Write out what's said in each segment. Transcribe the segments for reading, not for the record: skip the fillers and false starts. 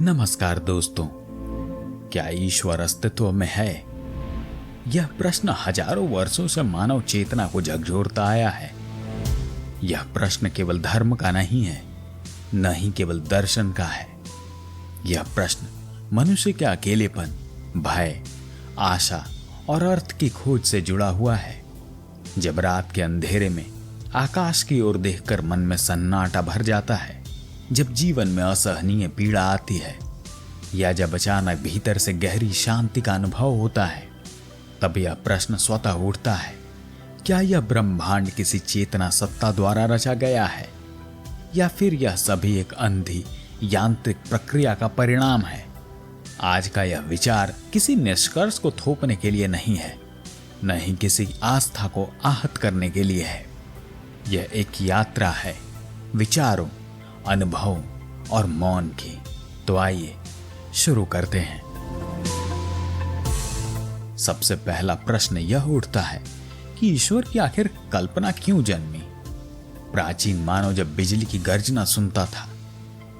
नमस्कार दोस्तों, क्या ईश्वर अस्तित्व में है? यह प्रश्न हजारों वर्षों से मानव चेतना को झकझोरता आया है। यह प्रश्न केवल धर्म का नहीं है, न ही केवल दर्शन का है। यह प्रश्न मनुष्य के अकेलेपन, भय, आशा और अर्थ की खोज से जुड़ा हुआ है। जब रात के अंधेरे में आकाश की ओर देखकर मन में सन्नाटा भर जाता है, जब जीवन में असहनीय पीड़ा आती है, या जब अचानक भीतर से गहरी शांति का अनुभव होता है, तब यह प्रश्न स्वतः उठता है, क्या यह ब्रह्मांड किसी चेतना सत्ता द्वारा रचा गया है, या फिर यह सभी एक अंधी यांत्रिक प्रक्रिया का परिणाम है? आज का यह विचार किसी निष्कर्ष को थोपने के लिए नहीं है, न ही किसी आस्था को आहत करने के लिए है। यह एक यात्रा है, विचारों, अनुभव और मौन की। तो आइए शुरू करते हैं। सबसे पहला प्रश्न यह उठता है कि ईश्वर की आखिर कल्पना क्यों जन्मी? प्राचीन मानव जब बिजली की गर्जना सुनता था,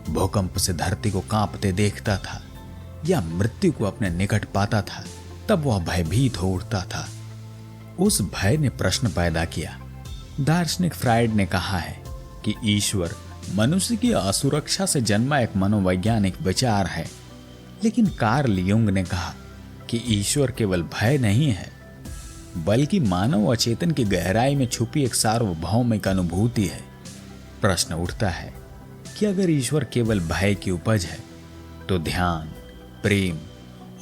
भूकंप से धरती को कांपते देखता था, या मृत्यु को अपने निकट पाता था, तब वह भयभीत हो उठता था। उस भय ने प्रश्न पैदा किया। दार्शनिक फ्रायड ने कहा है कि ईश्वर मनुष्य की असुरक्षा से जन्मा एक मनोवैज्ञानिक विचार है, लेकिन कार्ल युंग ने कहा कि ईश्वर केवल भय नहीं है, बल्कि मानव अचेतन की गहराई में छुपी एक सार्वभौमिक अनुभूति है। प्रश्न उठता है कि अगर ईश्वर केवल भय की उपज है, तो ध्यान, प्रेम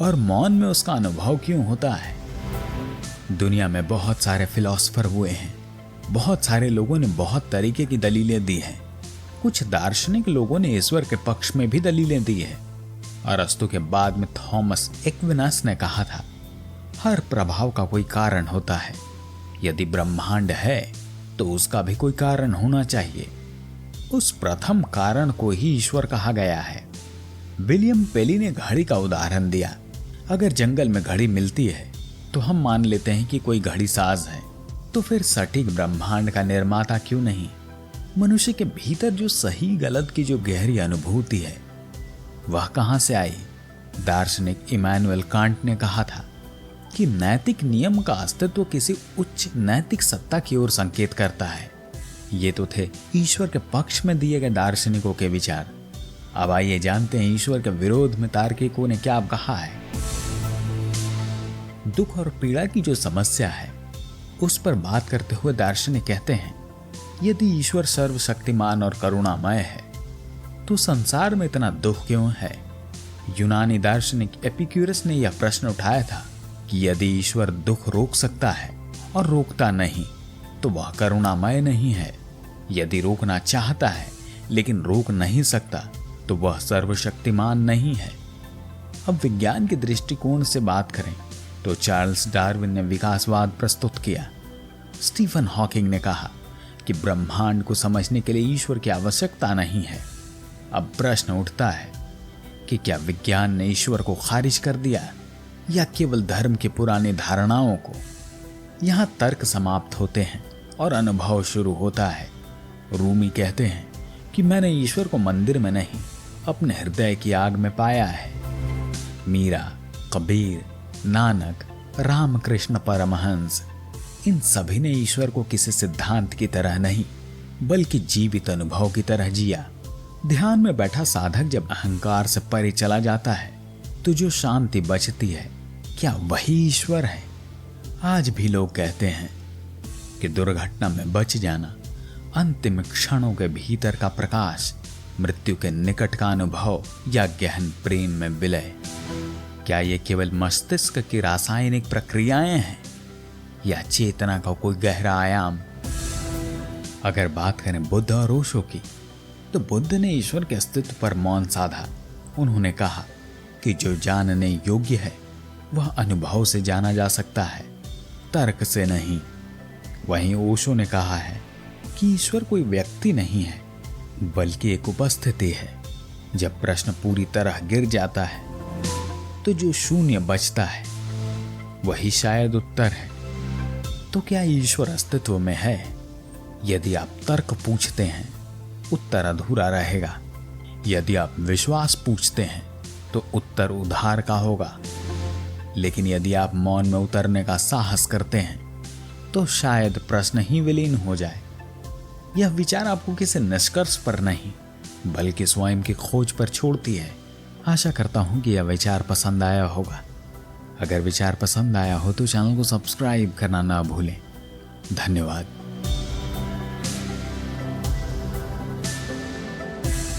और मौन में उसका अनुभव क्यों होता है? दुनिया में बहुत सारे फिलोसफर हुए हैं, बहुत सारे लोगों ने बहुत तरीके की दलीलें दी हैं। कुछ दार्शनिक लोगों ने ईश्वर के पक्ष में भी दलीलें दी है। अरस्तु के बाद में थॉमस एक्विनस ने कहा था, हर प्रभाव का कोई कारण होता है। यदि ब्रह्मांड है तो उसका भी कोई कारण होना चाहिए। उस प्रथम कारण को ही ईश्वर कहा गया है। विलियम पेली ने घड़ी का उदाहरण दिया। अगर जंगल में घड़ी मिलती है तो हम मान लेते हैं कि कोई घड़ी साज है, तो फिर सटीक ब्रह्मांड का निर्माता क्यों नहीं? मनुष्य के भीतर जो सही गलत की जो गहरी अनुभूति है, वह कहां से आई? दार्शनिक इमैनुअल कांट ने कहा था कि नैतिक नियम का अस्तित्व किसी उच्च नैतिक सत्ता की ओर संकेत करता है। ये तो थे ईश्वर के पक्ष में दिए गए दार्शनिकों के विचार। अब आइए जानते हैं ईश्वर के विरोध में तार्किकों ने क्या कहा है। दुख और पीड़ा की जो समस्या है, उस पर बात करते हुए दार्शनिक कहते हैं, यदि ईश्वर सर्वशक्तिमान और करुणामय है, तो संसार में इतना दुख क्यों है? यूनानी दार्शनिक एपिक्यूरस ने यह प्रश्न उठाया था कि यदि ईश्वर दुख रोक सकता है और रोकता नहीं, तो वह करुणामय नहीं है। यदि रोकना चाहता है लेकिन रोक नहीं सकता, तो वह सर्वशक्तिमान नहीं है। अब विज्ञान के दृष्टिकोण से बात करें तो चार्ल्स डार्विन ने विकासवाद प्रस्तुत किया। स्टीफन हॉकिंग ने कहा कि ब्रह्मांड को समझने के लिए ईश्वर की आवश्यकता नहीं है। अब प्रश्न उठता है कि क्या विज्ञान ने ईश्वर को खारिज कर दिया, या केवल धर्म की पुरानी धारणाओं को? यहां तर्क समाप्त होते हैं और अनुभव शुरू होता है। रूमी कहते हैं कि मैंने ईश्वर को मंदिर में नहीं, अपने हृदय की आग में पाया है। मीरा, कबीर, नानक, रामकृष्ण परमहंस, इन सभी ने ईश्वर को किसी सिद्धांत की तरह नहीं, बल्कि जीवित अनुभव की तरह जिया। ध्यान में बैठा साधक जब अहंकार से परे चला जाता है, तो जो शांति बचती है, क्या वही ईश्वर है? आज भी लोग कहते हैं कि दुर्घटना में बच जाना, अंतिम क्षणों के भीतर का प्रकाश, मृत्यु के निकट का अनुभव, या गहन प्रेम में विलय, क्या ये केवल मस्तिष्क की रासायनिक प्रक्रियाएं हैं, या चेतना का कोई गहरा आयाम? अगर बात करें बुद्ध और ओशो की, तो बुद्ध ने ईश्वर के अस्तित्व पर मौन साधा। उन्होंने कहा कि जो जानने योग्य है वह अनुभव से जाना जा सकता है, तर्क से नहीं। वहीं ओशो ने कहा है कि ईश्वर कोई व्यक्ति नहीं है, बल्कि एक उपस्थिति है। जब प्रश्न पूरी तरह गिर जाता है, तो जो शून्य बचता है वही शायद उत्तर है। तो क्या ईश्वर अस्तित्व में है? यदि आप तर्क पूछते हैं, उत्तर अधूरा रहेगा। यदि आप विश्वास पूछते हैं तो उत्तर उधार का होगा, लेकिन यदि आप मौन में उतरने का साहस करते हैं तो शायद प्रश्न ही विलीन हो जाए। यह विचार आपको किसी निष्कर्ष पर नहीं बल्कि स्वयं की खोज पर छोड़ती है। आशा करता हूं कि यह विचार पसंद आया होगा। अगर विचार पसंद आया हो तो चैनल को सब्सक्राइब करना ना भूलें। धन्यवाद।